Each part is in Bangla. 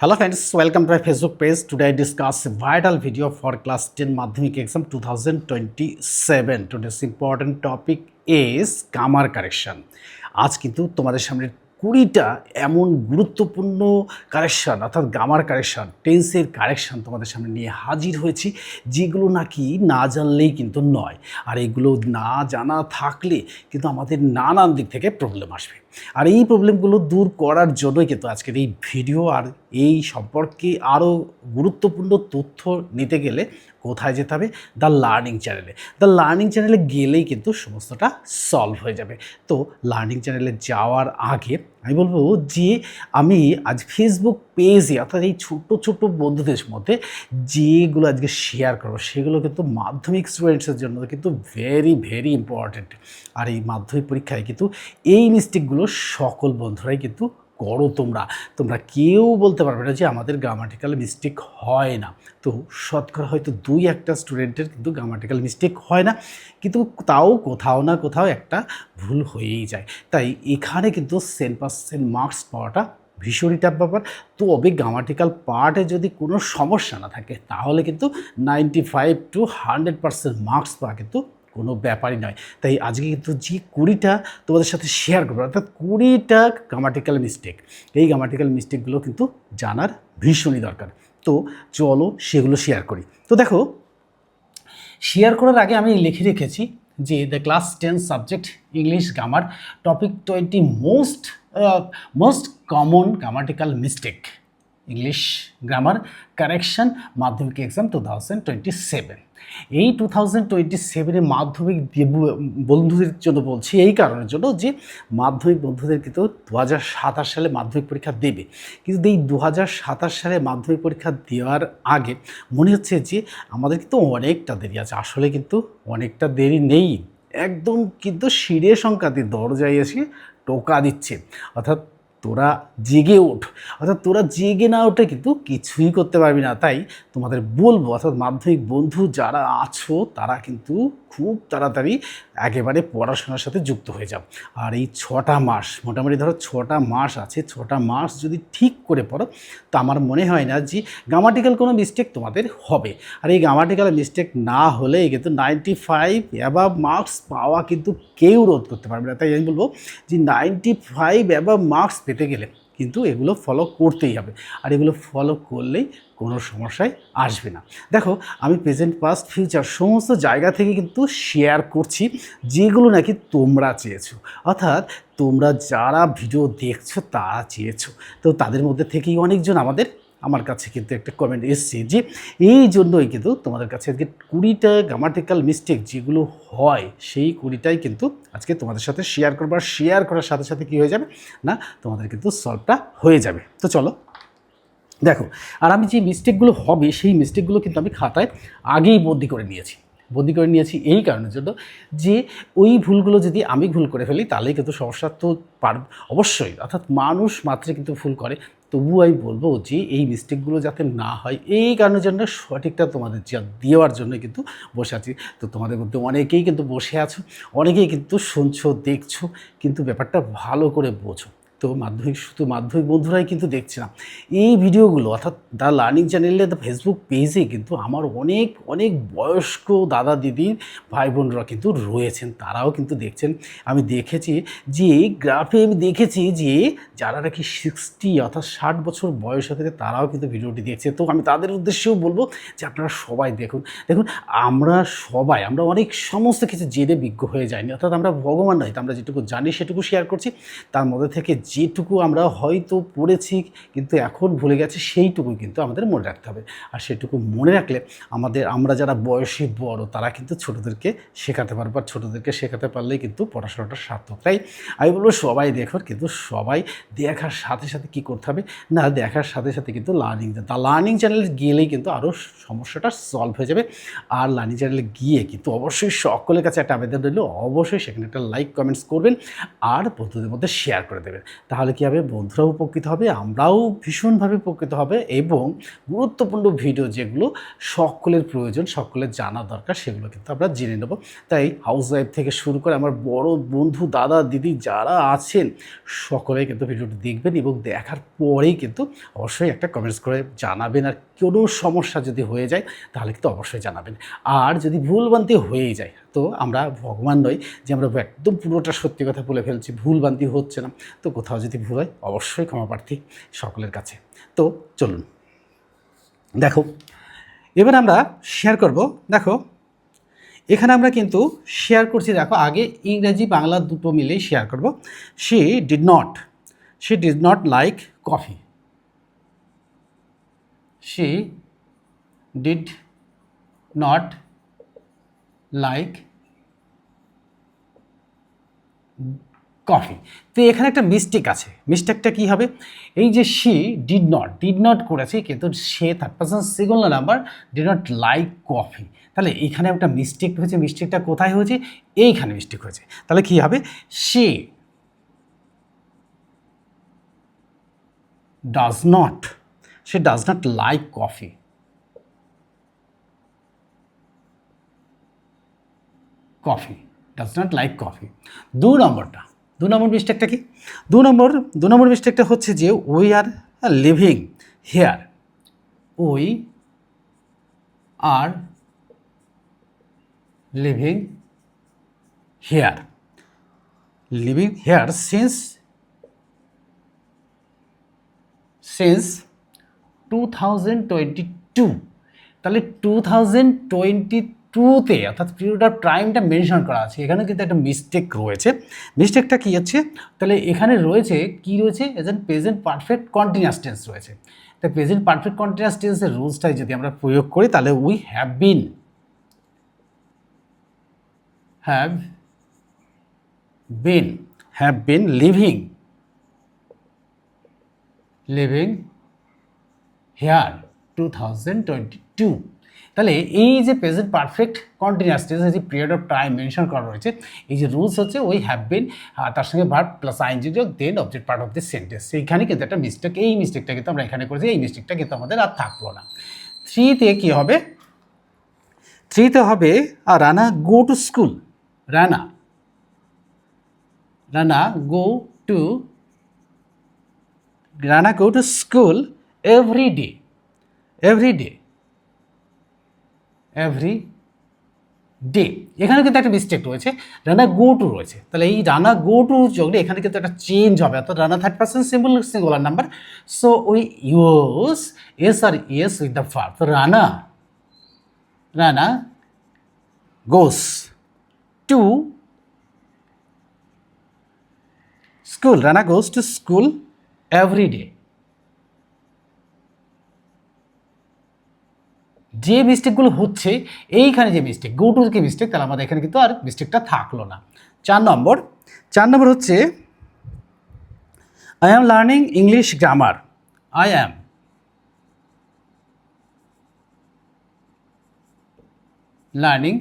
Hello friends, welcome to my Facebook page. Today I discuss a vital video for class 10 Madhyamik exam 2027. Today's important topic is grammar correction. আজ কিন্তু তোমাদের সামনে 20টা এমন গুরুত্বপূর্ণ কারেকশন অর্থাৎ গ্রামার কারেকশন, টেন্সের কারেকশন তোমাদের সামনে নিয়ে হাজির হয়েছি, যেগুলো নাকি না জানলেই কিন্তু নয়। আর এগুলো না জানা থাকলে কিন্তু আমাদের নানান দিক থেকে প্রবলেম আসবে। আর এই প্রবলেমগুলো দূর করার জন্যই কিন্তু আজকের এই ভিডিও। আর এই সম্পর্কে আরও গুরুত্বপূর্ণ তথ্য নিতে গেলে কোথায় যেতে হবে? দ্য লার্নিং চ্যানেলে। দ্য লার্নিং চ্যানেলে গেলেই কিন্তু সমস্তটা সলভ হয়ে যাবে। তো লার্নিং চ্যানেলে যাওয়ার আগে আমি বলবো যে আমি আজ ফেসবুক পেজে অর্থাৎ এই ছোটো ছোটো বন্ধুদের মধ্যে যেগুলো আজকে শেয়ার করবো সেগুলো কিন্তু মাধ্যমিক স্টুডেন্টসের জন্য কিন্তু ভেরি ভেরি ইম্পর্ট্যান্ট। আর এই মাধ্যমিক পরীক্ষায় কিন্তু এই মিস্টেকগুলো সকল বন্ধুরাই কিন্তু করো। তোমরা কেউ বলতে পারবে না যে আমাদের গ্রামাটিক্যাল মিস্টেক হয় না। তো শতকরা হয়তো 2-1টা স্টুডেন্টের কিন্তু গ্রামাটিক্যাল মিস্টেক হয় না, কিন্তু তাও কোথাও না কোথাও একটা ভুল হয়েই যায়। তাই এখানে কিন্তু 100% মার্কস পাওয়াটা ভীষণই টাফ ব্যাপার। তবে গ্রামাটিক্যাল পার্টে যদি কোনো সমস্যা না থাকে তাহলে কিন্তু 95 to 100% মার্কস পাওয়া কিন্তু কোনো ব্যাপারই নয়। তাই আজকে কিন্তু যে 20টা তোমাদের সাথে শেয়ার করবো, অর্থাৎ 20টা গ্রামাটিক্যাল মিস্টেক, এই গ্রামাটিক্যাল মিস্টেকগুলো কিন্তু জানার ভীষণই দরকার। তো চলো সেগুলো শেয়ার করি। তো দেখো, শেয়ার করার আগে আমি লিখে রেখেছি যে the class 10 subject English grammar topic 20 most common grammatical mistake English grammar correction মাধ্যমিক এক্সাম 2027। এই 2027 মাধ্যমিক বন্ধুদের জন্য বলছি, এই কারণের জন্য যে মাধ্যমিক বন্ধুদের কিন্তু 2027 সালে মাধ্যমিক পরীক্ষা দেবে। কিন্তু এই 2027 সালে মাধ্যমিক পরীক্ষা দেওয়ার আগে মনে হচ্ছে যে আমাদের কিন্তু অনেকটা দেরি আছে। আসলে কিন্তু অনেকটা দেরি নেই, একদম কিন্তু সিঁড়ে সংক্রান্তি দরজায় এসে টোকা দিচ্ছে। অর্থাৎ তোরা জেগে ওঠ, অর্থাৎ তোরা জেগে না ওঠে কিন্তু কিছুই করতে পারবি না। তাই তোমাদের বলবো, অর্থাৎ মাধ্যমিক বন্ধু যারা আছো তারা কিন্তু খুব তাড়াতাড়ি একেবারে পড়াশোনার সাথে যুক্ত হয়ে যাও। আর এই 6টা মাস, মোটামুটি ধরো 6টা মাস আছে, 6টা মাস যদি ঠিক করে পড়ো তো আমার মনে হয় না যে গ্রামাটিক্যাল কোনো মিস্টেক তোমাদের হবে। আর এই গ্রামাটিক্যাল মিস্টেক না হলে কিন্তু 95 অ্যাবাভ মার্কস পাওয়া কিন্তু কেউ রোধ করতে পারবে না। তাই আমি বলবো যে 95 অ্যাবাভ মার্কস পেতে গেলে কিন্তু এগুলো ফলো করতেই হবে। আর এগুলো ফলো করলেই কোনো সমস্যায় আসবে না। দেখো, আমি প্রেজেন্ট পাস্ট ফিউচার সমস্ত জায়গা থেকে কিন্তু শেয়ার করছি যেগুলো নাকি তোমরা চেয়েছো, অর্থাৎ তোমরা যারা ভিডিও দেখছো তারা চেয়েছো। তো তাদের মধ্যে থেকেই অনেকজন আমার কাছে কিন্তু একটা কমেন্ট এসছে যে এই জন্যই কিন্তু তোমাদের কাছে আজকে 20টা গ্রামাটিক্যাল মিস্টেক যেগুলো হয় সেই 20টাই কিন্তু আজকে তোমাদের সাথে শেয়ার করবো। আর শেয়ার করার সাথে সাথে কী হয়ে যাবে না, তোমাদের কিন্তু সলভটা হয়ে যাবে। তো চলো দেখো, আর আমি যে মিস্টেকগুলো হবে সেই মিস্টেকগুলো কিন্তু আমি খাতায় আগেই বন্দি করে নিয়েছি এই কারণের জন্য যে ওই ভুলগুলো যদি আমি ভুল করে ফেলি তাহলেই কিন্তু সমস্যা তো অবশ্যই, অর্থাৎ মানুষ মাত্রে কিন্তু ভুল করে। তবুও আমি বলবো যে এই মিস্টেকগুলো যাতে না হয় এই কারণের জন্য সঠিকটা তোমাদের দেওয়ার জন্য কিন্তু বসে আছি। তো তোমাদের মধ্যে অনেকেই কিন্তু বসে আছো, অনেকেই কিন্তু শুনছো দেখছো, কিন্তু ব্যাপারটা ভালো করে বোঝো। তো শুধু মাধ্যমিক বন্ধুরাই কিন্তু দেখছে না এই ভিডিওগুলো, অর্থাৎ দ্য লার্নিং চ্যানেলে দ্য ফেসবুক পেজে কিন্তু আমার অনেক অনেক বয়স্ক দাদা দিদি ভাই বোনরা কিন্তু রয়েছেন, তারাও কিন্তু দেখছেন। আমি দেখেছি যে গ্রাফে আমি দেখেছি যে যারা নাকি 60 অর্থাৎ 60 বছর বয়স হতে তারাও কিন্তু ভিডিওটি দেখছে। তো আমি তাদের উদ্দেশ্যেও বলবো যে আপনারা সবাই দেখুন। আমরা অনেক সমস্ত কিছু জেনে বিজ্ঞ হয়ে যায়নি, অর্থাৎ আমরা ভগবান নয়, আমরা যেটুকু জানি সেটুকু শেয়ার করছি। তার মধ্যে থেকে যেটুকু আমরা হয়তো পড়েছি কিন্তু এখন ভুলে গেছি সেইটুকু কিন্তু আমাদের মনে রাখতে হবে। আর সেটুকু মনে রাখলে আমরা যারা বয়সে বড় তারা কিন্তু ছোটোদেরকে শেখাতে পারবো, আর ছোটোদেরকে শেখাতে পারলেই কিন্তু পড়াশোনাটা সার্থক। তাই আমি বলবো সবাই দেখুন, কিন্তু সবাই দেখার সাথে সাথে কী করতে হবে না, দেখার সাথে সাথে কিন্তু লার্নিং চ্যানেলে গেলেই কিন্তু আরও সমস্যাটা সলভ হয়ে যাবে। আর লার্নিং চ্যানেলে গিয়ে কিন্তু অবশ্যই সকলের কাছে একটা আবেদন রইল, অবশ্যই সেখানে একটা লাইক কমেন্টস করবেন আর বন্ধুদের মধ্যে শেয়ার করে দেবেন। তাহলে কী হবে, বন্ধুরাও উপকৃত হবে, আমরাও ভীষণভাবে উপকৃত হবে এবং গুরুত্বপূর্ণ ভিডিও যেগুলো সকলের প্রয়োজন, সকলের জানা দরকার, সেগুলো কিন্তু আমরা জেনে নেব। তাই হাউস ওয়াইফ থেকে শুরু করে আমার বড় বন্ধু, দাদা, দিদি যারা আছেন সকলেই কিন্তু ভিডিওটি দেখবেন এবং দেখার পরেই কিন্তু অবশ্যই একটা কমেন্টস করে জানাবেন। আর কোনো সমস্যা যদি হয়ে যায় তাহলে কিন্তু অবশ্যই জানাবেন। আর যদি ভুলভ্রান্তি হয়েই যায় তো আমরা ভগবান নই যে আমরা একদম পুরোটা সত্যি কথা বলে ফেলছি, ভুলভ্রান্তি হচ্ছে না। তো কোথাও যদি ভুল হয় অবশ্যই ক্ষমাপ্রার্থী সকলের কাছে। তো চলুন দেখো, এবার আমরা শেয়ার করব। দেখো এখানে আমরা কিন্তু শেয়ার করছি, দেখো আগে ইংরেজি বাংলা দুটো মিলেই শেয়ার করব। She did not like coffee. She did not like coffee. তো এখানে একটা মিস্টেক আছে। মিস্টেকটা কী হবে, এই যে শি ডিড নট করেছে কিন্তু সে third person singular number, did not like coffee. তাহলে এইখানে একটা মিস্টেক হয়েছে। মিস্টেকটা কোথায় হয়েছে, এইখানে মিস্টেক হয়েছে। তাহলে কী হবে, she does not like coffee. Does not like coffee. দু নম্বর মিস্টেকটা কি, দু নম্বর মিস্টেকটা হচ্ছে যে we are living here. We are living here since 2022। তাহলে 2022-তে অর্থাৎ পিরিয়ড অফ টাইমটা মেনশন করা আছে, এখানে কিন্তু একটা মিস্টেক রয়েছে। মিস্টেকটা কী হচ্ছে, তাহলে এখানে রয়েছে কি রয়েছে, age N present perfect continuous tense রয়েছে। তাই প্রেজেন্ট পারফেক্ট কন্টিনিউয়াস টেন্সের রুলসটাই যদি আমরা প্রয়োগ করি তাহলে we have been living here 2022। তাহলে এই যে প্রেজেন্ট পারফেক্ট কন্টিনিউয়াস টেন্সে যে পিরিয়ড অফ টাইম মেনশন করা রয়েছে, এই যে রুলস হচ্ছে ওই হ্যাভ বিন, তার সঙ্গে ভার্ব প্লাস আইএনজি যোগ দেন object part of this sentence. সেইখানে কিন্তু একটা মিস্টেক, এই মিস্টেকটা কিন্তু আমরা এখানে করেছি, এই মিস্টেকটা কিন্তু আমাদের আর থাকলো না। 3-তে কী হবে, 3-তে হবে Rana go to school. Rana go to school every day. এখানে কিন্তু একটা মিস্টেক রয়েছে, রানা গো টু রয়েছে। তাহলে এই রানা গো টু যোগলে এখানে কিন্তু একটা চেঞ্জ হবে, অর্থাৎ Rana third person singular number. So we use S or ES with the verb. তো Rana goes to school. Rana goes to school every day. যে মিস্টেকগুলো হচ্ছে, এইখানে যে মিস্টেক, গো টু কি মিস্টেক, তাহলে আমাদের এখানে কিন্তু আর মিস্টেকটা থাকলো না। 4 নম্বর হচ্ছে I am learning English grammar. I am learning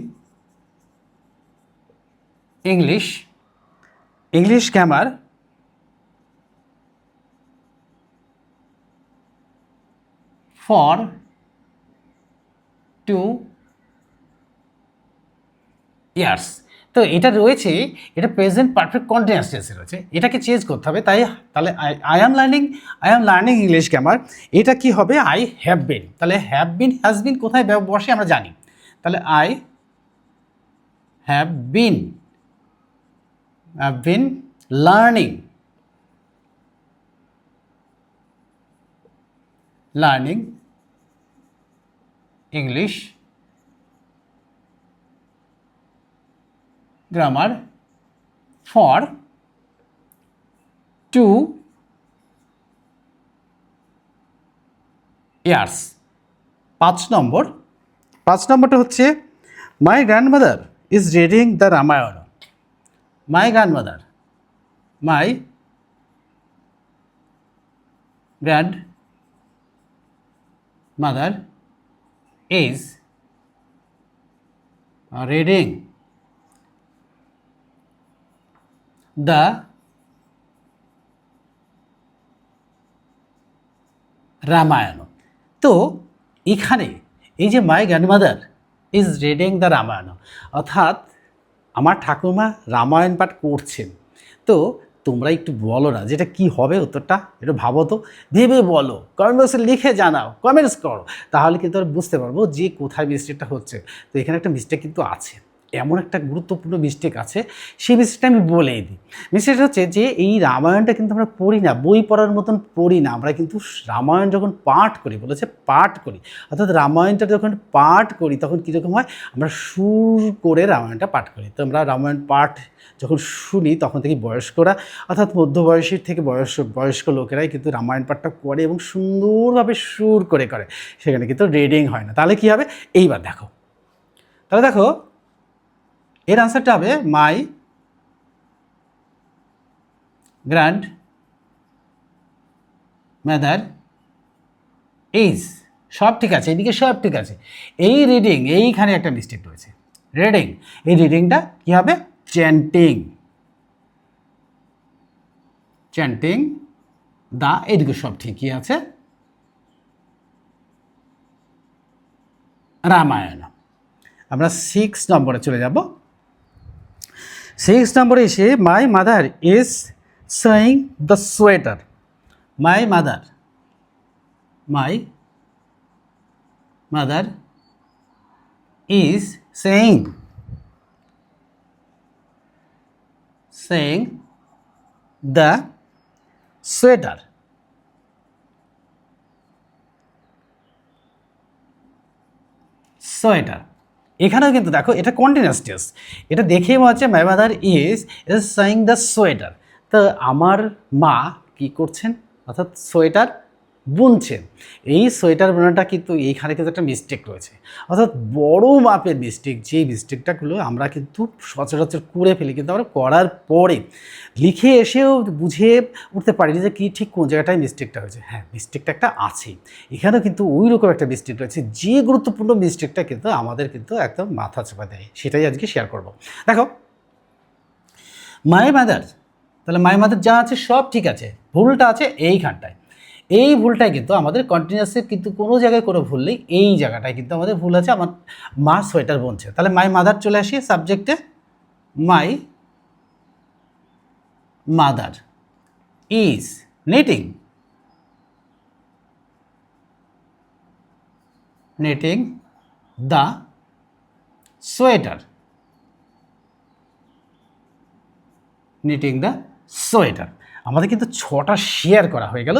English grammar for 2 years। তো এটা রয়েছে, এটা প্রেজেন্ট পারফেক্ট কন্টিনিউয়াস টেন্সে রয়েছে, এটাকে চেঞ্জ করতে হবে। তাহলে I am learning English grammar, এটা কি হবে, আই হ্যাভ বিন। তাহলে হ্যাভ বিন কোথায় বসে আমরা জানি। তাহলে I have been learning English grammar for 2 years। 5 নম্বরটা হচ্ছে my grandmother is reading the Ramayana. My grandmother is reading the Ramayana. তো এখানে এই যে my grandmother is reading the Ramayana, অর্থাৎ আমার ঠাকুমা রামায়ণ পাঠ করছেন। তো তোমরা একটু বলো না যেটা কি হবে উত্তরটা, একটু ভাবো তো, ভেবে বলো, কমেন্ট বক্সে লিখে জানাও, কমেন্টস করো, তাহলে কিন্তু আমরা বুঝতে পারবো যে কোথায় মিস্টেকটা হচ্ছে। তো এখানে একটা মিস্টেক কিন্তু আছে, এমন একটা গুরুত্বপূর্ণ মিস্টেক আছে, সেই মিস্টেকটা আমি বলেই দিই। মিস্টেকটা হচ্ছে যে এই রামায়ণটা কিন্তু আমরা পড়ি না, বই পড়ার মতন পড়ি না, আমরা কিন্তু রামায়ণ যখন পাঠ করি, বলেছে পাঠ করি, অর্থাৎ রামায়ণটা যখন পাঠ করি তখন কীরকম হয়, আমরা সুর করে রামায়ণটা পাঠ করি। তো আমরা রামায়ণ পাঠ যখন শুনি তখন থেকে বয়স্করা, অর্থাৎ মধ্যবয়সীর থেকে বয়স্ক লোকেরাই কিন্তু রামায়ণ পাঠটা করে এবং সুন্দরভাবে সুর করে করে, সেখানে কিন্তু রিডিং হয় না। তাহলে কী হবে, এইবার দেখো, তাহলে দেখো এর আনসারটা হবে মাই গ্র্যান্ড মাদার ইজ, সব ঠিক আছে, এদিকে সব ঠিক আছে। এই রিডিং, এইখানে একটা মিস্টেক রয়েছে, রিডিং, এই রিডিংটা কী হবে, চ্যান্টিং, চ্যান্টিং দা, এদিকে সব ঠিকই আছে, রামায়ণ। আমরা 6 নম্বরে চলে যাব। 6 নম্বরে এসে my mother is saying the sweater, my mother, my mother is saying the sweater. Sweater, এখানেও কিন্তু দেখো এটা কন্টিনিউয়াস টেন্স, এটা দেখেই মনে হচ্ছে my mother is saying the sweater. তো আমার মা কি করছেন, অর্থাৎ সোয়েটার বুনছেন। এই সোয়েটার বোনাটা কিন্তু এইখানে কিন্তু একটা মিস্টেক রয়েছে, অর্থাৎ বড় মাপের মিস্টেক, যেই মিস্টেকটাগুলো আমরা কিন্তু সচরাচর করে ফেলি, কিন্তু আমরা করার পরে লিখে এসেও বুঝে উঠতে পারি যে কী ঠিক কোন জায়গাটায় মিস্টেকটা হয়েছে। হ্যাঁ, মিস্টেকটা একটা আছে, এখানেও কিন্তু ওই রকম একটা মিস্টেক রয়েছে, যে গুরুত্বপূর্ণ মিস্টেকটা কিন্তু আমাদের কিন্তু একদম মাথা চাপা দেয়, সেটাই আজকে শেয়ার করব। দেখো মাই মাদার, তাহলে মাই মাদার যা আছে সব ঠিক আছে, ভুলটা আছে এইখানটায়। এই ভুলটাই কিন্তু আমাদের কন্টিনিউয়াসের কিন্তু কোনো জায়গায় কোনো ভুল নেই, এই জায়গাটায় কিন্তু আমাদের ভুল আছে, আমার মা সোয়েটার বুনছে। তাহলে মাই মাদার চলে আসি সাবজেক্টে, my mother is knitting, knitting the sweater, knitting the sweater. আমাদের কিন্তু 6টা শেয়ার করা হয়ে গেল।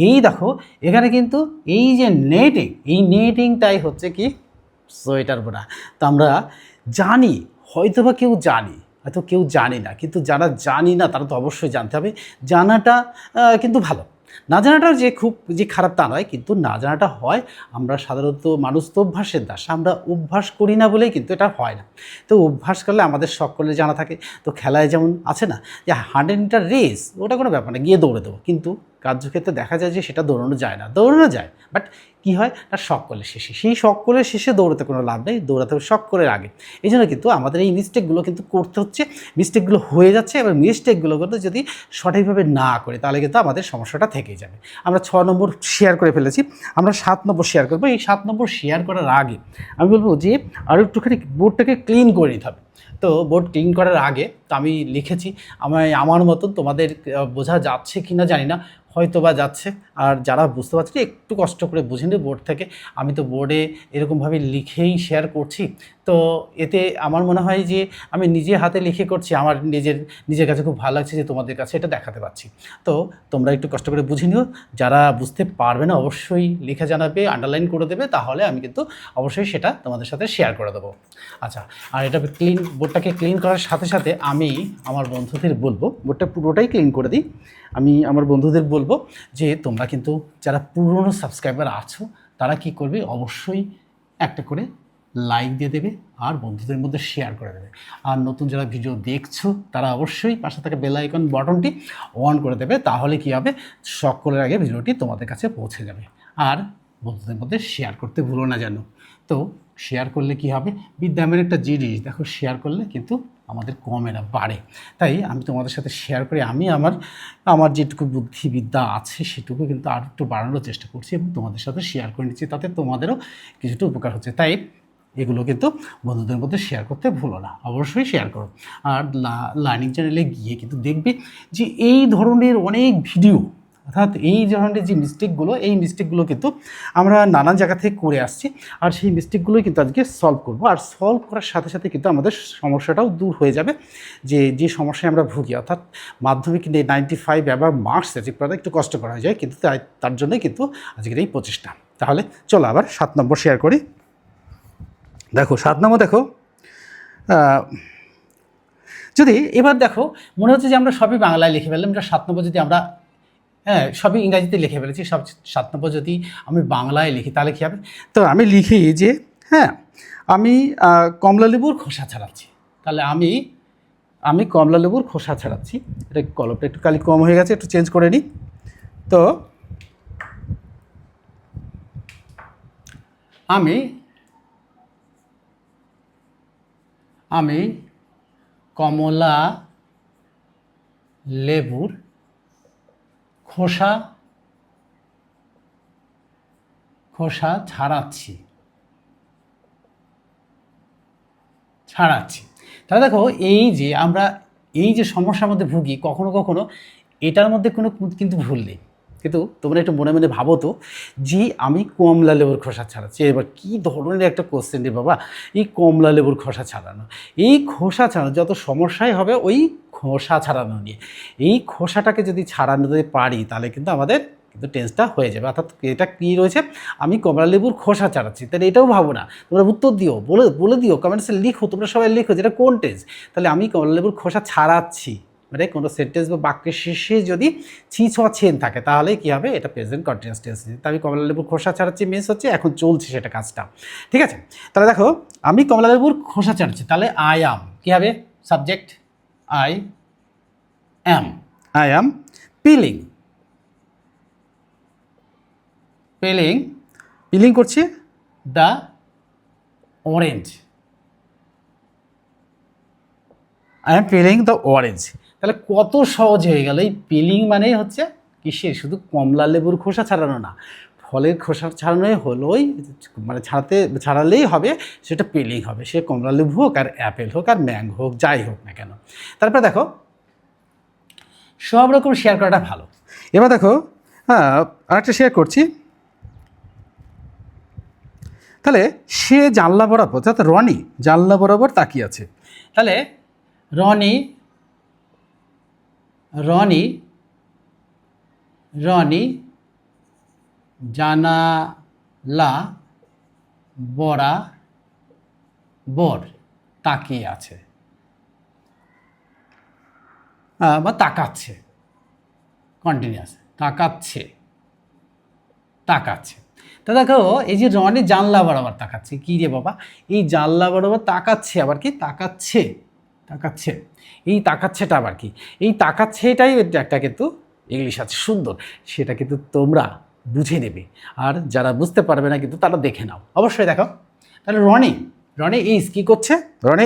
এই দেখো এখানে কিন্তু এই যে নেটিং, এই নেটিংটাই হচ্ছে কি সোয়েটার বোনা। তো আমরা জানি, হয়তো বা কেউ জানি, হয়তো কেউ জানি না, কিন্তু যারা জানি না তারা তো অবশ্যই জানতে হবে, জানাটা কিন্তু ভালো, না জানাটাও যে খুব যে খারাপ তা নয়, কিন্তু না জানাটা হয়, আমরা সাধারণত মানুষ তো অভ্যাসের দাস, আমরা অভ্যাস করি না বলেই কিন্তু এটা হয় না। তো অভ্যাস করলে আমাদের সকলে জানা থাকে। তো খেলায় যেমন আছে না যে 100 মিটার রেস, ওটা কোনো ব্যাপার না, গিয়ে দৌড়ে দেবো, কিন্তু কার্যক্ষেত্রে দেখা যায় যে সেটা দৌড়ানো যায় না, দৌড়ানো যায় বাট কী হয় না, সকলের শেষে, সেই সকলের শেষে দৌড়াতে কোনো লাভ নেই, দৌড়াতে হবে সকলের আগে। এই জন্য কিন্তু আমাদের এই মিস্টেকগুলো কিন্তু করতে হচ্ছে, মিস্টেকগুলো হয়ে যাচ্ছে, এবং মিস্টেকগুলো কিন্তু যদি সঠিকভাবে না করে তাহলে কিন্তু আমাদের সমস্যাটা থেকেই যাবে। আমরা 6 নম্বর শেয়ার করে ফেলেছি, আমরা 7 নম্বর শেয়ার করবো। এই 7 নম্বর শেয়ার করার আগে আমি বলবো যে আরও একটুখানি বোর্ডটাকে ক্লিন করে নিতে হবে। তো বোর্ড ক্লিন করার আগে তো আমি লিখেছি, আমার মতন তোমাদের বোঝা যাচ্ছে কি না জানি না, হয়তো বা যাচ্ছে, আর যারা বুঝতে পারছি একটু কষ্ট করে বুঝে নিই বোর্ড থেকে। আমি তো বোর্ডে এরকমভাবে লিখেই শেয়ার করছি, তো এতে আমার মনে হয় যে আমি নিজে হাতে লিখে করছি, আমার নিজের কাছে খুব ভালো লাগছে যে তোমাদের কাছে এটা দেখাতে পারছি। তো তোমরা একটু কষ্ট করে বুঝে নিও, যারা বুঝতে পারবে না অবশ্যই লিখে জানাবে, আন্ডারলাইন করে দেবে, তাহলে আমি কিন্তু অবশ্যই সেটা তোমাদের সাথে শেয়ার করে দেবো। আচ্ছা, আর এটা বোর্ডটাকে ক্লিন করার সাথে সাথে আমি আমার বন্ধুদের বলবো, বোর্ডটা পুরোটাই ক্লিন করে দিই। আমি আমার বন্ধুদের বলবো যে তোমরা কিন্তু যারা পুরনো সাবস্ক্রাইবার আছো তারা কি করবে, অবশ্যই একটা করে লাইক দিয়ে দেবে আর বন্ধুদের মধ্যে শেয়ার করে দেবে। আর নতুন যারা ভিডিও দেখছো তারা অবশ্যই পাশে থাকা বেল আইকন বাটনটি অন করে দেবে, তাহলে কি হবে, সকলের আগে ভিডিওটি তোমাদের কাছে পৌঁছে যাবে। আর বন্ধুদের মধ্যে শেয়ার করতে ভুলো না যেন। তো শেয়ার করলে কি হবে, বিদ্যা এমন একটা জিনিস, দেখো শেয়ার করলে কিন্তু আমাদের কমে না, বাড়ে। তাই আমি তোমাদের সাথে শেয়ার করি, আমি আমার যেটুকু বুদ্ধিবিদ্যা আছে সেটুকু কিন্তু আর একটু বাড়ানোর চেষ্টা করছি এবং তোমাদের সাথে শেয়ার করে নিচ্ছি, তাতে তোমাদেরও কিছুটা উপকার হচ্ছে। তাই এগুলো কিন্তু বন্ধুদের মধ্যে শেয়ার করতে ভুলো না, অবশ্যই শেয়ার করো। আর লার্নিং চ্যানেলে গিয়ে কিন্তু দেখবে যে এই ধরনের অনেক ভিডিও, অর্থাৎ এই ধরনের যে মিস্টেকগুলো, এই মিস্টেকগুলো কিন্তু আমরা নানান জায়গা থেকে করে আসছি, আর সেই মিস্টেকগুলোই কিন্তু আজকে সলভ করব। আর সলভ করার সাথে সাথে কিন্তু আমাদের সমস্যাটাও দূর হয়ে যাবে, যে সমস্যায় আমরা ভুগি, অর্থাৎ মাধ্যমিক 95 এবার মার্কস অ্যাচিভ করাটা একটু কষ্ট করা যায়, কিন্তু তার জন্যই কিন্তু আজকের এই প্রচেষ্টা। তাহলে চলো আবার 7 নম্বর শেয়ার করি। দেখো 7 নম্বর, দেখো যদি এবার দেখো মনে হচ্ছে যে আমরা সবই বাংলায় লিখে ফেললাম, এটা 7 নম্বর যদি আমরা সবই ইংরাজিতে লিখে ফেলেছি, সব 7 নম্বর যদি আমি বাংলায় লিখি তাহলে কী হবে? তো আমি লিখি যে আমি কমলালেবুর খোসা ছাড়াচ্ছি। তাহলে আমি কমলালেবুর খোসা ছাড়াচ্ছি। এটা কলমটা একটু কালি কম হয়ে গেছে, একটু চেঞ্জ করে নিই। তো আমি কমলা লেবুর খোসা ছাড়াচ্ছি। তাহলে দেখো এই যে আমরা এই যে সমস্যার মধ্যে ভুগি, কখনো কখনো এটার মধ্যে কোনো কিন্তু ভুল নেই, কিন্তু তোমরা একটু মনে মনে ভাবো তো যে আমি কমলা লেবুর খোসা ছাড়াচ্ছি। এবার কী ধরনের একটা কোশ্চেন রে বাবা, এই কমলা লেবুর খোসা ছাড়ানো, এই খোসা ছাড়ানো যত সমস্যাই হবে ওই খোসা ছাড়ানো নিয়ে, এই খোসাটাকে যদি ছাড়ানোতে পারি তাহলে কিন্তু আমাদের কিন্তু টেন্সটা হয়ে যাবে। অর্থাৎ এটা কী রয়েছে, আমি কমলা লেবুর খোসা ছাড়াচ্ছি। তাহলে এটাও ভাবো না, তোমরা উত্তর দিও, বলে দিও, কমেন্টসে লিখো, তোমরা সবাই লিখো যেটা কোন টেন্স। তাহলে আমি কমলা লেবুর খোসা ছাড়াচ্ছি মানে কোনো সেন্টেন্স বা বাক্যের শেষে যদি ছি ছ ছেন থাকে তাহলে কী হবে, এটা প্রেজেন্ট কন্টিনিউয়াস টেন্স। তা আমি কমলা লেবুর খোসা ছাড়াচ্ছি মিন্স হচ্ছে এখন চলছে সেটা কাজটা, ঠিক আছে? তাহলে দেখো আমি কমলা লেবুর খোসা ছাড়াচ্ছি, তাহলে আই অ্যাম কী হবে? সাবজেক্ট আই অ্যাম পিলিং করছি the orange. I am peeling the orange. তাহলে কত সহজ হয়ে গেল। এই পিলিং মানেই হচ্ছে কিসে, শুধু কমলা লেবুর খোসা ছাড়ানো না, ফলের খোসা ছাড়ানোই হলোই, মানে ছাড়ালেই হবে সেটা পিলিং হবে, সে কমলা লেবু হোক আর অ্যাপেল হোক আর ম্যাঙ্গো হোক, যাই হোক না কেন। তারপরে দেখো সব রকম শেয়ার করাটা ভালো। এবার দেখো আরেকটা শেয়ার করছি। তাহলে সে জানলা বরাবর, অর্থাৎ রনি জানলা বরাবর তাকিয়ে আছে। তাহলে রনি জানালা বরাবর তাকিয়ে আছে বা তাকাচ্ছে, কন্টিনিউয়াস তাকাচ্ছে। তা দেখো এই যে রনি জানলা বরাবর তাকাচ্ছে, কী রে বাবা, এই জানলা বরাবর তাকাচ্ছে আবার কি তাকাচ্ছে, এই তাকাচ্ছেটা আবার কি, এই তাকাচ্ছেটাই একটা কিন্তু ইংলিশ আছে সুন্দর, সেটা কিন্তু তোমরা বুঝে নেবে, আর যারা বুঝতে পারবে না কিন্তু তারা দেখে নাও, অবশ্যই দেখো। তাহলে রনি ইজ কি করছে, রনি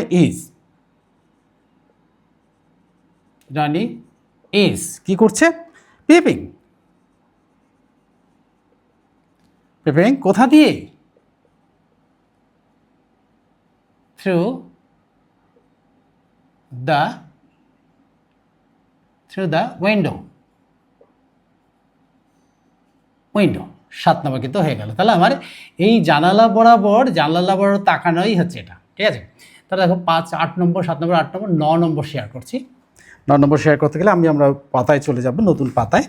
ইজ কি করছে, পেপিং কোথা দিয়ে, থ্রু দ্য উইন্ডো। 7 নম্বর কিন্তু হয়ে গেল। তাহলে আমার এই জানালা বরাবর তাকানোই হচ্ছে এটা, ঠিক আছে? তাহলে দেখো 5, 8 নম্বর, 7 নম্বর, 8 নম্বর, 9 নম্বর শেয়ার করছি। 9 নম্বর শেয়ার করতে গেলে আমরা পাতায় চলে যাব, নতুন পাতায়।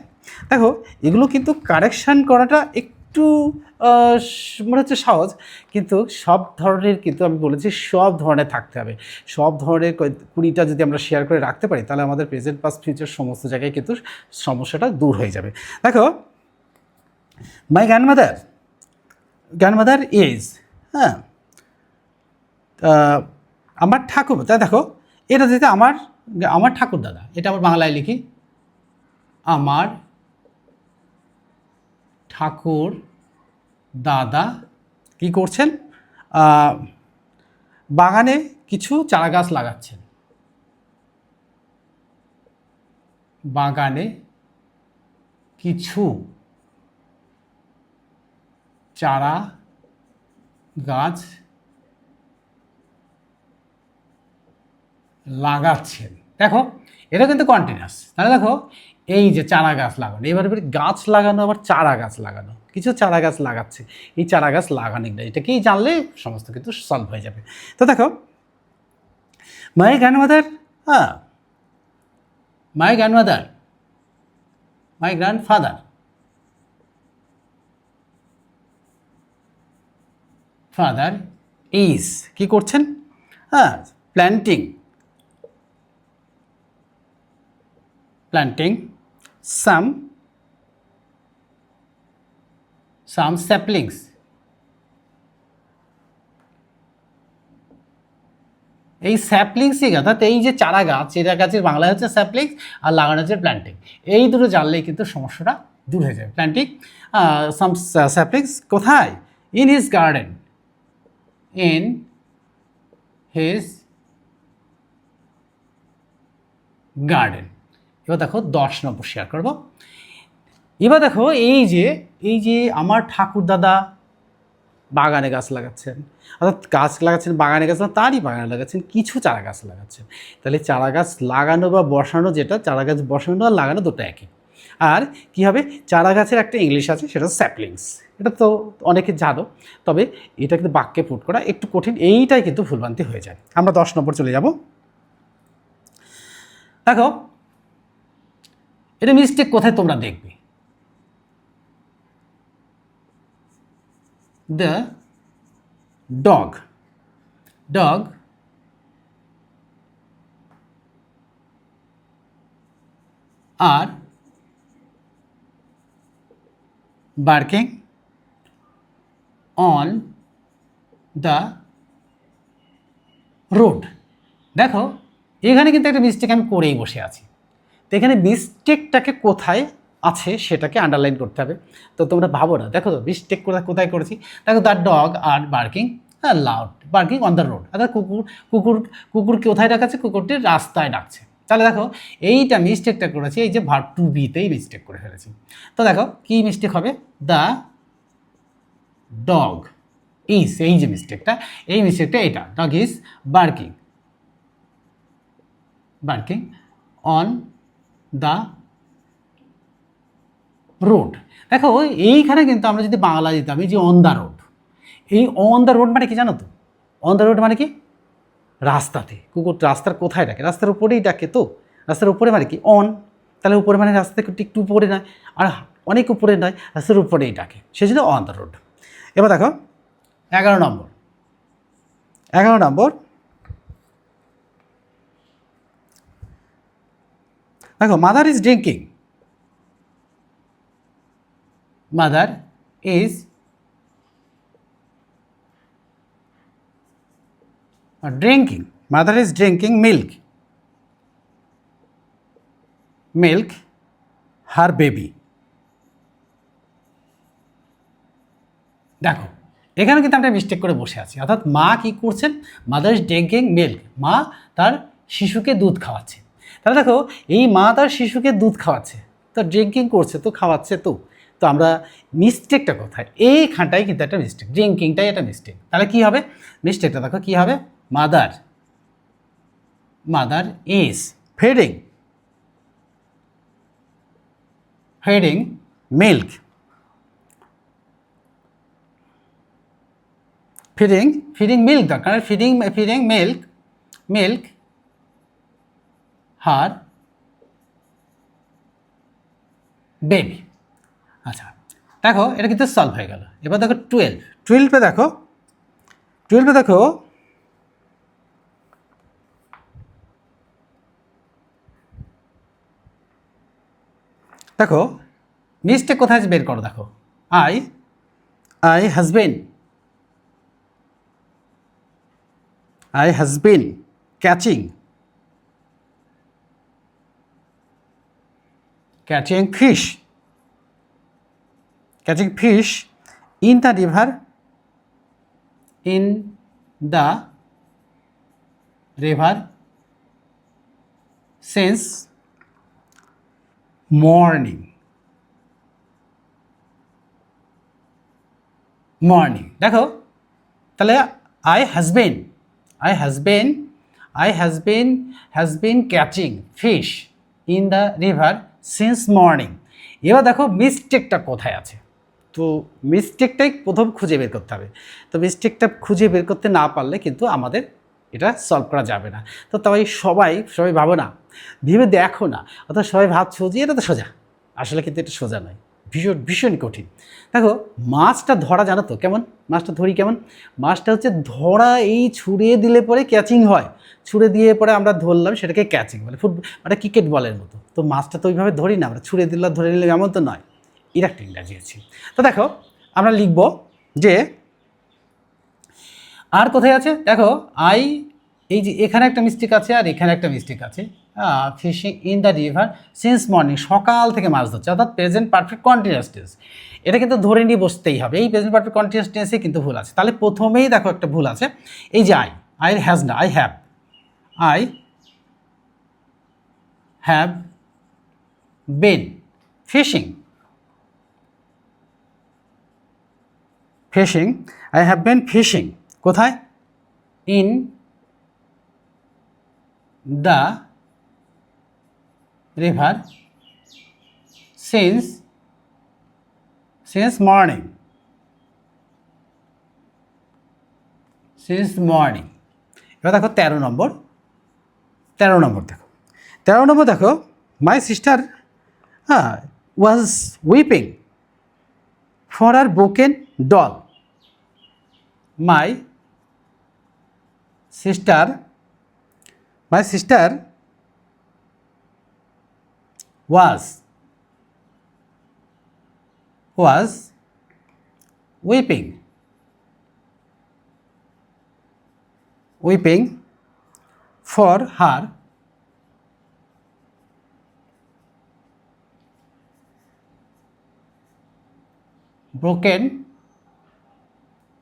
দেখো এগুলো কিন্তু কারেকশান করাটা একটু মনে হচ্ছে সহজ, কিন্তু সব ধরনের কিন্তু আমি বলেছি সব ধরনের থাকতে হবে, সব ধরনের 20টা যদি আমরা শেয়ার করে রাখতে পারি তাহলে আমাদের প্রেজেন্ট পাস্ট ফিউচার সমস্ত জায়গায় কিন্তু সমস্যাটা দূর হয়ে যাবে। দেখো মাই গ্র্যান্ডমাদার ইজ, আমার ঠাকুর, তাই দেখো এটা যেতে আমার ঠাকুর দাদা, এটা আবার বাংলায় লিখি, আমার ঠাকুর দাদা কি করছেন, বাগানে কিছু চারা গাছ লাগাচ্ছেন, বাগানে কিছু চারা গাছ লাগাচ্ছেন। দেখো এটা কিন্তু কন্টিনিউয়াস। তাহলে দেখো এই যে চারা গাছ লাগানো, এবার গাছ লাগানো আবার চারা গাছ লাগানো, কিছু চারা গাছ লাগাচ্ছে, এই চারা গাছ লাগানো এটাকেই জানলে সমস্ত কিছু সলভ হয়ে যাবে। তো দেখো my grandmother, my grandmother, my grandfather, father is কি করছেন? প্ল্যান্টিং, planting some saplings, এই স্যাপলিংসই অর্থাৎ এই যে চারা গাছের বাংলা হচ্ছে স্যাপলিংস আর লাগানো হচ্ছে প্ল্যান্টিং। এই দুটো জানলেই কিন্তু সমস্যাটা দূর হয়ে যাবে। প্ল্যান্টিং সাম স্যাপলিংস কোথায়? In his garden, in his garden. এবার দেখো 10 নম্বর শেয়ার করব। এবার দেখো এই যে আমার ঠাকুর দাদা বাগানে গাছ লাগাচ্ছেন, অর্থাৎ গাছ লাগাচ্ছেন বাগানে গাছ না, তারই বাগানে লাগাচ্ছেন কিছু চারা গাছ লাগাচ্ছেন। তাহলে চারা গাছ লাগানো বা বসানো, যেটা চারা গাছ বসানো আর লাগানো দুটো একই। আর কী হবে, চারা গাছের একটা ইংলিশ আছে, সেটা স্যাপলিংস। এটা তো অনেকে জানো, তবে এটা কিন্তু বাক্যে পুট করা একটু কঠিন, এইটাই কিন্তু ভুলভ্রান্তি হয়ে যায়। আমরা 10 নম্বর চলে যাব। দেখো এটা মিস্টেক কোথায় তোমরা দেখবে। The dog are barking on the road। দেখো এখানে কিন্তু একটা মিস্টেক আমি করেই বসে আছি। তো এখানে মিস্টেকটাকে কোথায় আছে সেটাকে আন্ডারলাইন করতে হবে। তো তোমরা ভাবো না, দেখো তো মিস্টেক কোথায় করেছি। দেখো the dog are barking loud, barking on the road, অর্থাৎ কুকুর কোথায় ডাকাচ্ছে? কুকুরটি রাস্তায় ডাকছে। তাহলে দেখো এইটা মিস্টেকটা করেছি এই যে ভার্ব টু বিতেই মিস্টেক করে ফেলেছি। তো দেখো কি মিস্টেক হবে, দ্য ডগ ইজ, এই যে মিস্টেকটা, এই মিস্টেকটা এটা, dog is barking on the road. দেখো এইখানে কিন্তু আমরা যদি বাংলা দিতাম এই যে অন দ্য রোড, এই অন দ্য রোড মানে কি জানো তো? অন দ্য রোড মানে কি? রাস্তাতে। কুকুর রাস্তার কোথায় ডাকে? রাস্তার উপরেই ডাকে। তো রাস্তার উপরে মানে কি? অন। তাহলে উপরে মানে রাস্তা থেকে একটু উপরে নয়, আর অনেক উপরে নয়, রাস্তার উপরেই ডাকে, সেজন্য অন দ্য রোড। এবার দেখো 11 নম্বর। দেখো mother is drinking, mother is drinking milk her baby। দেখো এখানে কিন্তু আমরা মিস্টেক করে বসে আছি, অর্থাৎ মা কি করছেন? মাদার ইজ ড্রিঙ্কিং মিল্ক, মা তার শিশুকে দুধ খাওয়াচ্ছে। তাহলে দেখো এই মা তার শিশুকে দুধ খাওয়াচ্ছে, তো ড্রিঙ্কিং করছে, তো খাওয়াচ্ছে। তো আমরা মিস্টেকটা কোথায়? এইখানটাই কিন্তু একটা মিস্টেক, ড্রিঙ্কিংটাই একটা মিস্টেক। তাহলে কি হবে মিস্টেকটা? দেখো কি হবে, mother is feeding milk, feeding milk দরকার, ফিডিং মিল্ক হার বেবি। আচ্ছা দেখো এটা কিন্তু সলভ হয়ে গেল। এবার দেখো 12 দেখো দেখো মিস্টেক কোথায় বের করো। দেখো I has been catching fish in the river since morning, morning. দেখো তাহলে I has been catching fish in the river since morning. এবার দেখো মিস্টেকটা কোথায় আছে, তো মিস্টেকটাই প্রথম খুঁজে বের করতে হবে। তো মিস্টেকটা খুঁজে বের করতে না পারলে কিন্তু আমাদের এটা সলভ করা যাবে না। তো তাই সবাই ভাবো না, ভেবে দেখো না, অর্থাৎ সবাই ভাবছো যে এটা তো সোজা, আসলে কিন্তু এটা সোজা নয়, ভীষণ ভীষণ কঠিন। দেখো মাছটা ধরা জানো তো কেমন, মাছটা ধরি কেমন, মাছটা হচ্ছে ধরা এই ছুঁড়ে দিলে পরে ক্যাচিং হয়, ছুঁড়ে দিয়ে পরে আমরা ধরলাম সেটাকে ক্যাচিং বলে, মানে ক্রিকেট বলের মতো। তো মাছটা তো ওইভাবে ধরি না আমরা, ছুঁড়ে দিলাম ধরে নিলাম এমন তো নয়, এর একটা ইংরাজি আছে। তো দেখো আমরা লিখব যে আর কোথায় আছে, দেখো আই, এই যে এখানে একটা মিস্টেক আছে আর এখানে একটা মিস্টেক আছে। Fishing in the river since morning, সকাল থেকে মাছ ধরছে, অর্থাৎ প্রেজেন্ট পারফেক্ট কন্টিনিউয়াস টেন্স। এটা কিন্তু ধরে নিয়ে বসতেই হবে, এই প্রেজেন্ট পারফেক্ট কন্টিনিউয়াস টেন্সে কিন্তু ভুল আছে। তাহলে প্রথমেই দেখো একটা ভুল আছে, এই যে আই হ্যাজ না, I have been fishing, I have been fishing কোথায়, in the river since morning, এবার দেখো 13 নম্বর দেখো my sister was weeping for her broken doll. My sister was weeping for her broken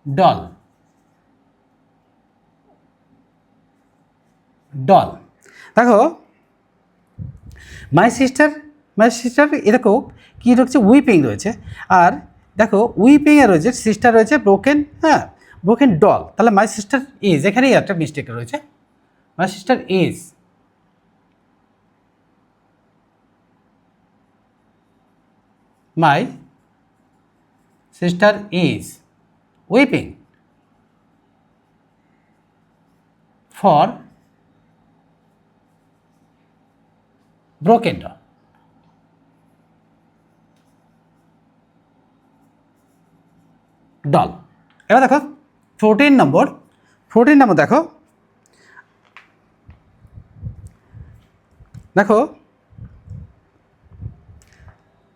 doll. দেখো মাই সিস্টার এরকম কী রয়েছে, উইপিং রয়েছে, আর দেখো উইপিংয়ে রয়েছে সিস্টার রয়েছে ব্রোকেন ডল। তাহলে মাই সিস্টার ইজ, এখানেই একটা মিস্টেক রয়েছে, my sister is weeping for broken doll. এবার দেখো 14 নম্বর দেখো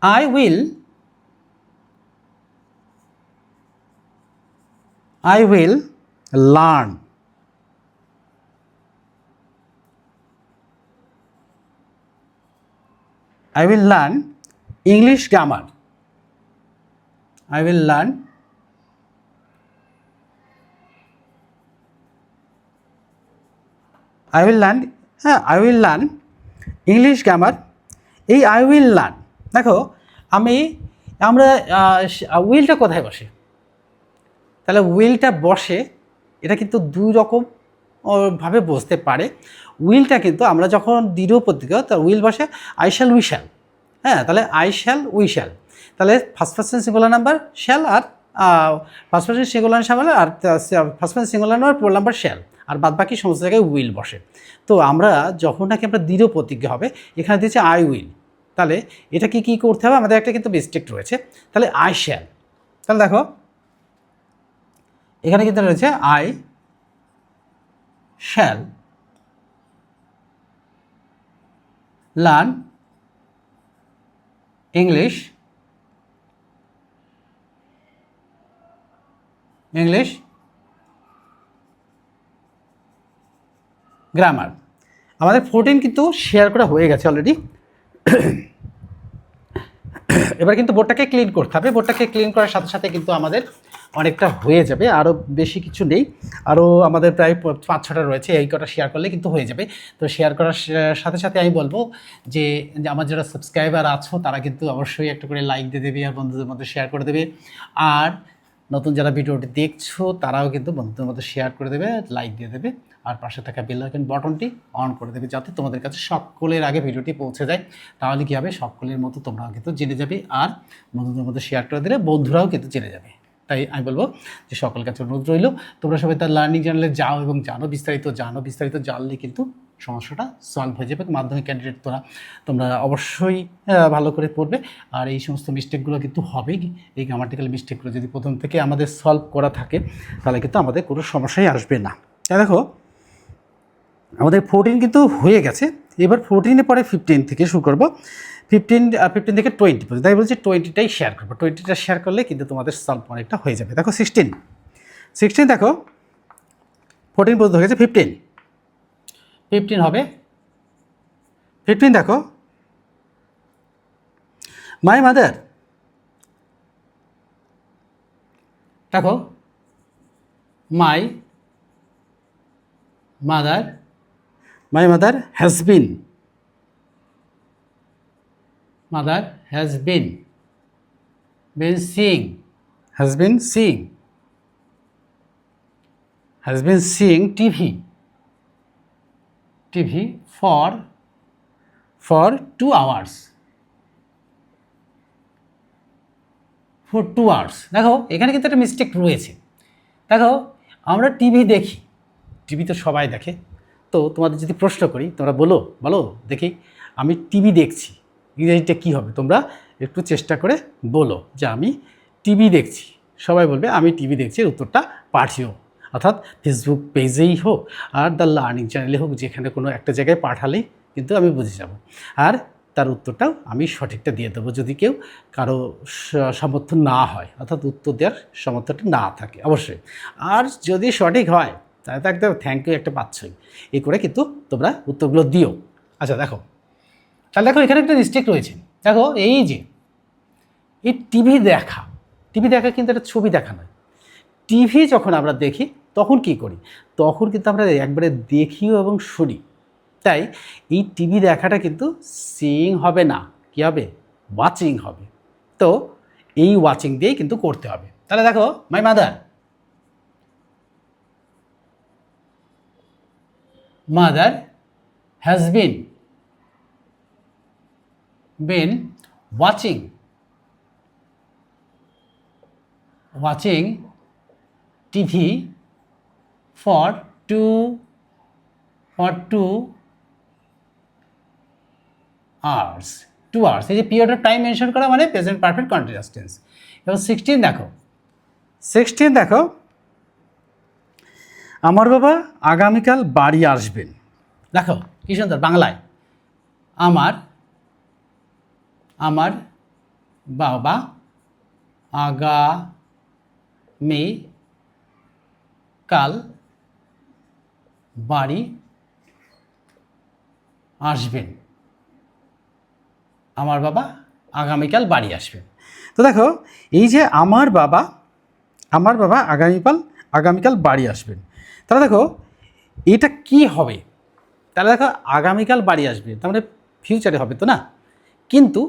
I will learn English grammar. I will learn English grammar. এই আই উইল লার্ন, দেখো আমরা উইলটা কোথায় বসে, তাহলে উইলটা বসে এটা কিন্তু দুই রকম ভাবে বসতে পারে। উইলটা কিন্তু আমরা যখন দৃঢ় প্রত্যয়, তার উইল বসে আই শ্যাল উই শ্যাল, তাহলে আই শ্যাল উই শ্যাল, তাহলে first person singular number shall, আর ফার্স্ট পারসন সিঙ্গুলার নাম্বার আর first person singular number plural number shall, আর বাদ বাকি সমস্ত জায়গায় উইল বসে। তো আমরা যখন নাকি আমরা দৃঢ় প্রতিজ্ঞা হবে, এখানে দিয়েছে আই উইল, তাহলে এটা কি করতে হবে, আমাদের একটা কিন্তু মিস্টেক রয়েছে, তাহলে আই শ্যাল। তাহলে দেখো এখানে কিন্তু রয়েছে I shall learn English grammar. আমাদের 14 কিন্তু শেয়ার করা হয়ে গেছে অলরেডি। এবার কিন্তু বোর্ডটাকে ক্লিন করতে হবে। বোর্ডটাকে ক্লিন করার সাথে সাথে কিন্তু আমাদের অনেকটা হয়ে যাবে, আরও বেশি কিছু নেই, আরও আমাদের প্রায় 5-6টা রয়েছে, এই কটা শেয়ার করলে কিন্তু হয়ে যাবে। তো শেয়ার করার সাথে সাথে আমি বলবো যে আমার যারা সাবস্ক্রাইবার আছো তারা কিন্তু অবশ্যই একটা করে লাইক দিয়ে দেবে আর বন্ধুদের মধ্যে শেয়ার করে দেবে। আর নতুন যারা ভিডিওটি দেখছো তারাও কিন্তু বন্ধুদের মধ্যে শেয়ার করে দেবে, লাইক দিয়ে দেবে, আর পাশে থাকা বেল আইকন বাটনটি অন করে দেবে যাতে তোমাদের কাছে সকলের আগে ভিডিওটি পৌঁছে যায়। তাহলে কী হবে, সকলের মতো তোমরাও কিন্তু জেনে যাবে, আর বন্ধুদের মধ্যে শেয়ার করে দিলে বন্ধুরাও কিন্তু জেনে যাবে। তাই আমি বলবো যে সকলের কাছে অনুরোধ রইল, তোমরা সবাই তার লার্নিং চ্যানেলে যাও এবং বিস্তারিত জানলে কিন্তু সমস্যাটা সলভ হয়ে যাবে। মাধ্যমিক ক্যান্ডিডেট তোমরা অবশ্যই ভালো করে পড়বে, আর এই সমস্ত মিস্টেকগুলো কিন্তু হবেই। এই গ্রামাটিক্যাল মিস্টেকগুলো যদি প্রথম থেকে আমাদের সলভ করা থাকে তাহলে কিন্তু আমাদের কোনো সমস্যাই আসবে না। দেখো আমাদের 14 কিন্তু হয়ে গেছে, এবার 14-এর পরে 15 থেকে শুরু করবো। 15 থেকে 20 পর্যন্ত, তাই বলছি 20টাই শেয়ার করবো। 20টা শেয়ার করলে কিন্তু তোমাদের সলভ অনেকটা হয়ে যাবে। দেখো 16 দেখো 14 পর্যন্ত হয়ে গেছে, 15 হবে। 15 দেখো মাই মাদার, দেখো my mother has been, seeing TV for 2 hours. দেখো এখানে কিন্তু একটা মিস্টেক রয়েছে। দেখো আমরা টিভি দেখি, টিভি তো সবাই দেখে। তো তোমাদের যদি প্রশ্ন করি, তোমরা বলো দেখি আমি টিভি দেখছি, ইংরেজিটা কী হবে? তোমরা একটু চেষ্টা করে বলো যে আমি টিভি দেখছি। সবাই বলবে আমি টিভি দেখছি, উত্তরটা পাঠিও, অর্থাৎ ফেসবুক পেজেই হোক আর দ্য লার্নিং চ্যানেলে হোক, যেখানে কোনো একটা জায়গায় পাঠালেই কিন্তু আমি বুঝে যাব, আর তার উত্তরটাও আমি সঠিকটা দিয়ে দেবো যদি কেউ কারো সমর্থন না হয়, অর্থাৎ উত্তর দেওয়ার সমর্থনটা না থাকে অবশ্যই। আর যদি সঠিক হয় তাহলে তো একদম থ্যাংক ইউ একটা পাচ্ছই। এই করে কিন্তু তোমরা উত্তরগুলো দিও। আচ্ছা দেখো, তাহলে দেখো এখানে একটা মিস্টেক রয়েছে। দেখো এই যে এই টিভি দেখা কিন্তু একটা ছবি দেখা নয়। টিভি যখন আমরা দেখি তখন কি করি? তখন কিন্তু আমরা একবারে দেখিও এবং শুনি। তাই এই টিভি দেখাটা কিন্তু সিইং হবে না, কী হবে? ওয়াচিং হবে। তো এই ওয়াচিং দিয়েই কিন্তু করতে হবে। তাহলে দেখো my mother has been watching TV for 2 hours. এই যে পিরিয়ড অফ টাইম মেনশন করা মানে প্রেজেন্ট পারফেক্ট কন্টিনিউয়াস টেন্স। এবং 16 দেখো আমার বাবা আগামীকাল বাড়ি আসবেন। দেখো কি সুন্দর বাংলায়, আমার বাবা আগামীকাল বাড়ি আসবেন। আমার বাবা আগামীকাল বাড়ি আসবেন। তো দেখো এই যে আমার বাবা আগামীকাল বাড়ি আসবেন, তাহলে দেখো এটা কি হবে? তাহলে দেখো আগামীকাল বাড়ি আসবে, তার মানে ফিউচারে হবে তো না? কিন্তু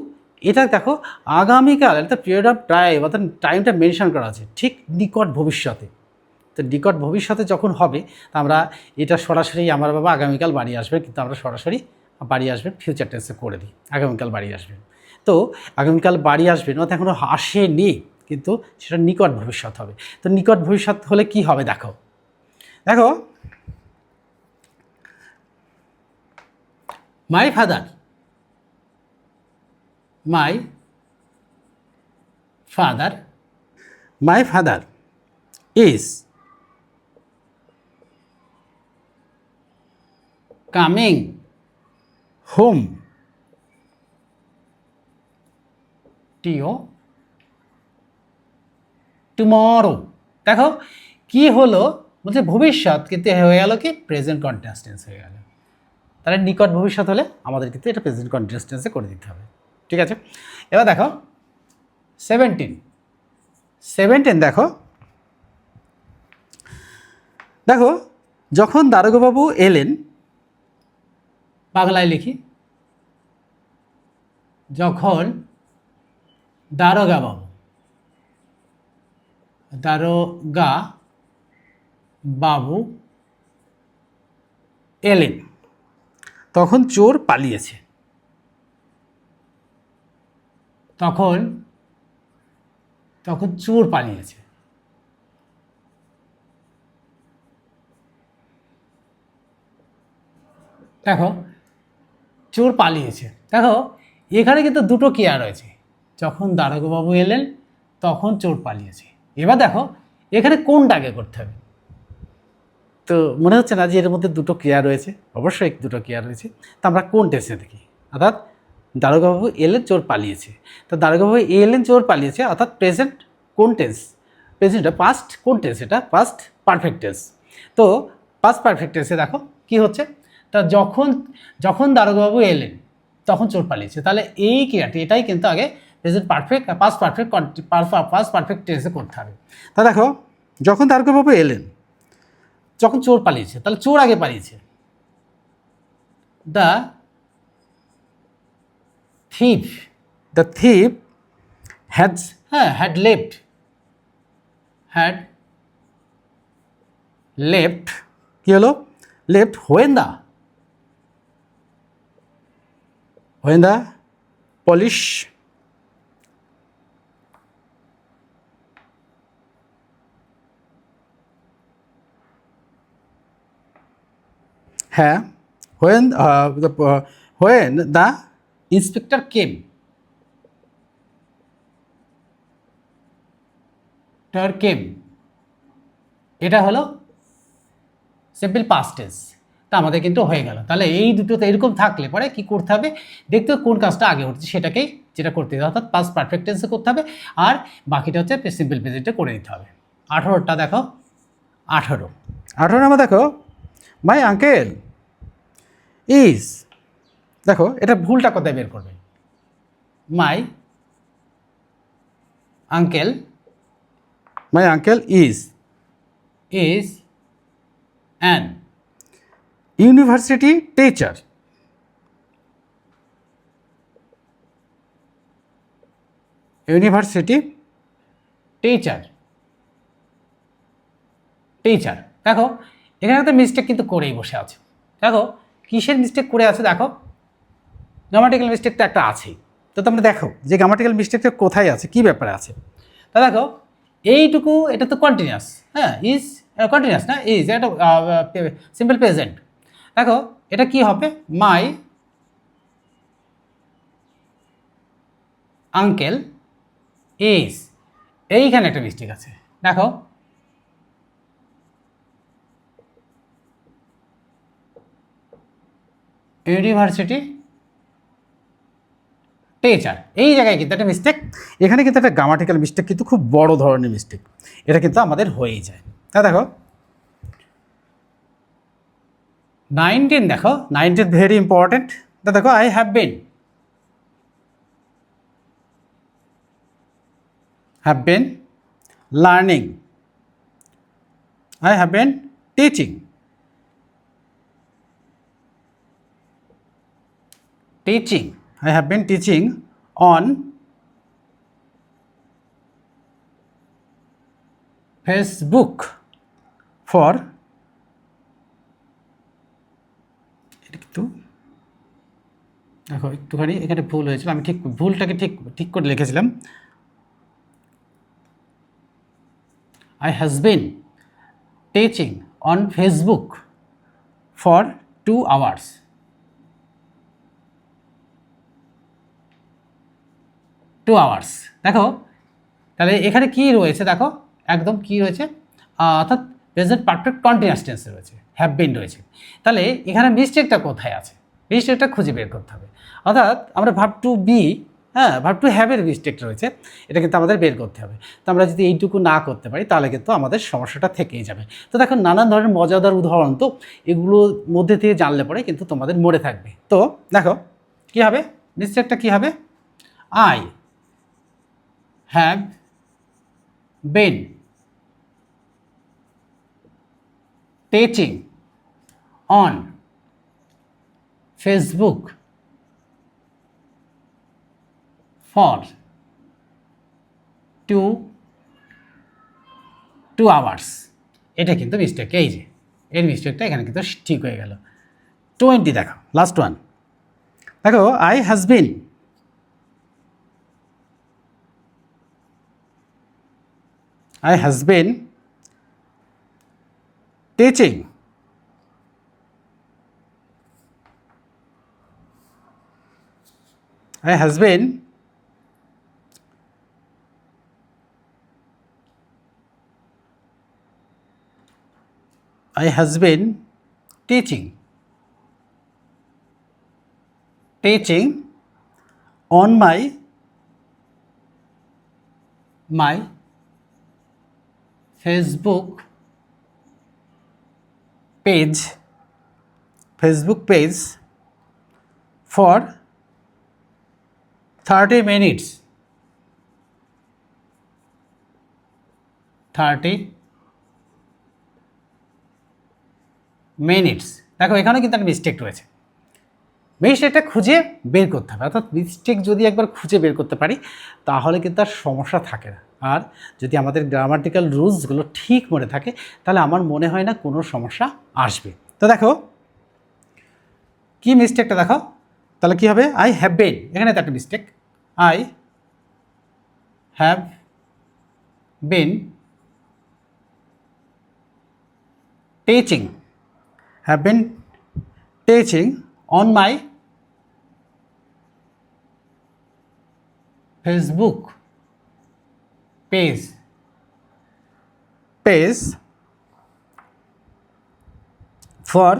এটা দেখো আগামীকাল, এটা পিরিয়ড অফ টাইম, অর্থাৎ টাইমটা মেনশন করা আছে ঠিক নিকট ভবিষ্যতে। তো নিকট ভবিষ্যতে যখন হবে তা আমরা এটা সরাসরি আমার বাবা আগামীকাল বাড়ি আসবে, কিন্তু আমরা সরাসরি বাড়ি আসবেন ফিউচার টেন্সে করে দিই, আগামীকাল বাড়ি আসবেন। তো আগামীকাল বাড়ি আসবেন অর্থাৎ এখনও আসেনি, কিন্তু সেটা নিকট ভবিষ্যৎ হবে। তো নিকট ভবিষ্যৎ হলে কি হবে? দেখো my father is coming home tomorrow. দেখো কি হলো, বলছে ভবিষ্যৎ, কিন্তু হয়ে গেল কি প্রেজেন্ট কন্টিনিউয়াস টেন্স হয়ে গেল। তাহলে নিকট ভবিষ্যৎ হলে আমাদের কিন্তু এটা প্রেজেন্ট কন্টিনিউয়াস টেন্সে করে দিতে হবে। ঠিক আছে, এবার দেখো 17 দেখো দেখো যখন দারোগাবাবু এলেন, বাংলায় লিখি, যখন দারোগা বাবু এলেন তখন চোর পালিয়েছে। তখন চোর পালিয়েছে। দেখো চোর পালিয়েছে, দেখো এখানে কিন্তু দুটো ক্রিয়া রয়েছে, যখন দারোগাবাবু এলেন তখন চোর পালিয়েছে। এবার দেখো এখানে কোনটা আগে করতে হবে? তো মনে হচ্ছে না যে এর মধ্যে দুটো ক্রিয়া রয়েছে? অবশ্যই দুটো ক্রিয়া রয়েছে। তো আমরা কোন টেন্সে দেখি, অর্থাৎ দারোগাবাবু এলেন চোর পালিয়েছে। তো দারোগাবাবু এলেন চোর পালিয়েছে অর্থাৎ প্রেজেন্ট কোন টেন্স? প্রেজেন্ট পাস্ট কোন টেন্স? এটা পাস্ট পারফেক্ট টেন্স। তো পাস্ট পারফেক্ট টেন্সে দেখো কি হচ্ছে, তা যখন দারোগাবাবু এলেন তখন চোর পালিয়েছে, তাহলে এই ক্রিয়াটি এটাই কিন্তু আগে প্রেজেন্ট পারফেক্ট পাস্ট পারফেক্ট টেন্সে করতে হবে। তা দেখো যখন দারোগাবাবু এলেন যখন চোর পালিয়েছে, তাহলে চোর আগে পালিয়েছে। দ্য thief had left কি হলো? left when the police when the inspector came. এটা হলো সিম্পল পাস্ট টেন্স। তা আমাদের কিন্তু হয়ে গেল। তাহলে এই দুটোতে এরকম থাকলে পরে কি করতে হবে, দেখতে হবে কোন কাজটা আগে হচ্ছে সেটাকেই যেটা করতে হবে, অর্থাৎ পাস্ট পারফেক্ট টেন্সে করতে হবে, আর বাকিটা হচ্ছে সিম্পল প্রেজেন্টে করে দিতে হবে। 18টা দেখো, 18 নাম্বার দেখো, মাই আঙ্কেল ইজ, দেখো এটা ভুলটা কোথায় বের করবে? My uncle is an university teacher. দেখো এখানে একটা মিস্টেক কিন্তু করেই বসে আছে। দেখো কিসের মিস্টেক করে আছে? দেখো গ্রামাটিক্যাল মিস্টেক তো একটা আছেই। তো তোমরা দেখো যে গ্রামাটিক্যাল মিস্টেকটা কোথায় আছে, কি ব্যাপারে আছে। তা দেখো এইটুকু, এটা তো কন্টিনিউয়াস, হ্যাঁ ইজ কন্টিনিউয়াস না, ইজ এটা সিম্পল প্রেজেন্ট। দেখো এটা কি হবে? মাই আঙ্কেল ইজ, এইখানে একটা মিস্টেক আছে। দেখো ইউনিভার্সিটি টিচার, এই জায়গায় কিন্তু একটা মিস্টেক, এখানে কিন্তু একটা গ্রামাটিক্যাল মিস্টেক, কিন্তু খুব বড় ধরনের মিস্টেক, এটা কিন্তু আমাদের হয়েই যায়। তা দেখো 19 দেখো, 19 ভেরি ইম্পর্টেন্ট। তা দেখো I have been learning, I have been teaching. I have been teaching on Facebook for, এটা কিন্তু দেখো একটুখানি এখানে ভুল হয়েছিল, আমি ভুলটাকে ঠিক করে লিখেছিলাম। I has been teaching on Facebook for 2 hours. 2 hours দেখো, তাহলে এখানে কি রয়েছে? দেখো একদম কি রয়েছে, অর্থাৎ প্রেজেন্ট পারফেক্ট কন্টিনিউয়াস টেন্সে রয়েছে, হ্যাভ বিন রয়েছে। তাহলে এখানে মিস্টেকটা কোথায় আছে? মিস্টেকটা খুঁজে বের করতে হবে। অর্থাৎ আমরা verb to be, verb to হ্যাভের মিস্টেকটা রয়েছে, এটা কিন্তু আমাদের বের করতে হবে। তো আমরা যদি এইটুকু না করতে পারি তাহলে কিন্তু আমাদের সমস্যাটা থেকেই যাবে। তো দেখো নানান ধরনের মজাদার উদাহরণ, তো এগুলোর মধ্যে থেকে জানলে পরে কিন্তু তোমাদের মনে থাকবে। তো দেখো কী হবে, মিস্টেকটা কী হবে? I have been teaching on Facebook for 2 hours. এটা কিন্তু মিস্টেক, এই যে এর মিস্টেকটা এখানে কিন্তু ঠিক হয়ে গেল। 20 দেখো, লাস্ট ওয়ান দেখো, I has been teaching I has been teaching on my Facebook page for 30 minutes 30 minutes. দেখো এখানেও কিন্তু একটা মিস্টেক রয়েছে, মিস্টেকটা খুঁজে বের করতে হবে। অর্থাৎ মিস্টেক যদি একবার খুঁজে বের করতে পারি তাহলে কিন্তু আর সমস্যা থাকে না। আর যদি আমাদের গ্রামাটিক্যাল রুলসগুলো ঠিক মনে থাকে তাহলে আমার মনে হয় না কোনো সমস্যা আসবে। তো দেখো কি মিস্টেকটা দেখো, তাহলে কি হবে, আই হ্যাভ বিন, এখানে তো একটা mistake, I have bin teaching on my Facebook page for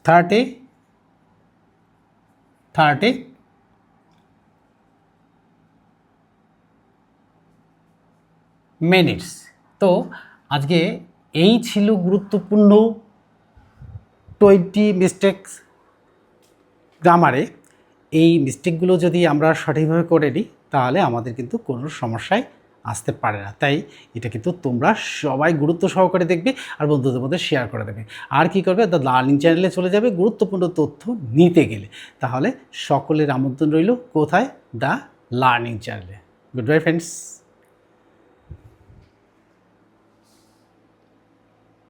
30 minutes. তো আজকে এই ছিল গুরুত্বপূর্ণ 20 মিস্টেকস গ্রামারে। এই মিস্টেকগুলো যদি আমরা সঠিকভাবে করে নিই তাহলে আমাদের কিন্তু কোনো সমস্যায় আসতে পারে না। তাই এটা কিন্তু তোমরা সবাই গুরুত্ব সহকারে দেখবে আর বন্ধুদের মধ্যে শেয়ার করে দেবে। আর কি করবে, দ্য লার্নিং চ্যানেলে চলে যাবে গুরুত্বপূর্ণ তথ্য নিতে গেলে। তাহলে সকলের আমন্ত্রণ রইল কোথায়, দ্য লার্নিং চ্যানেলে। Good bye friends.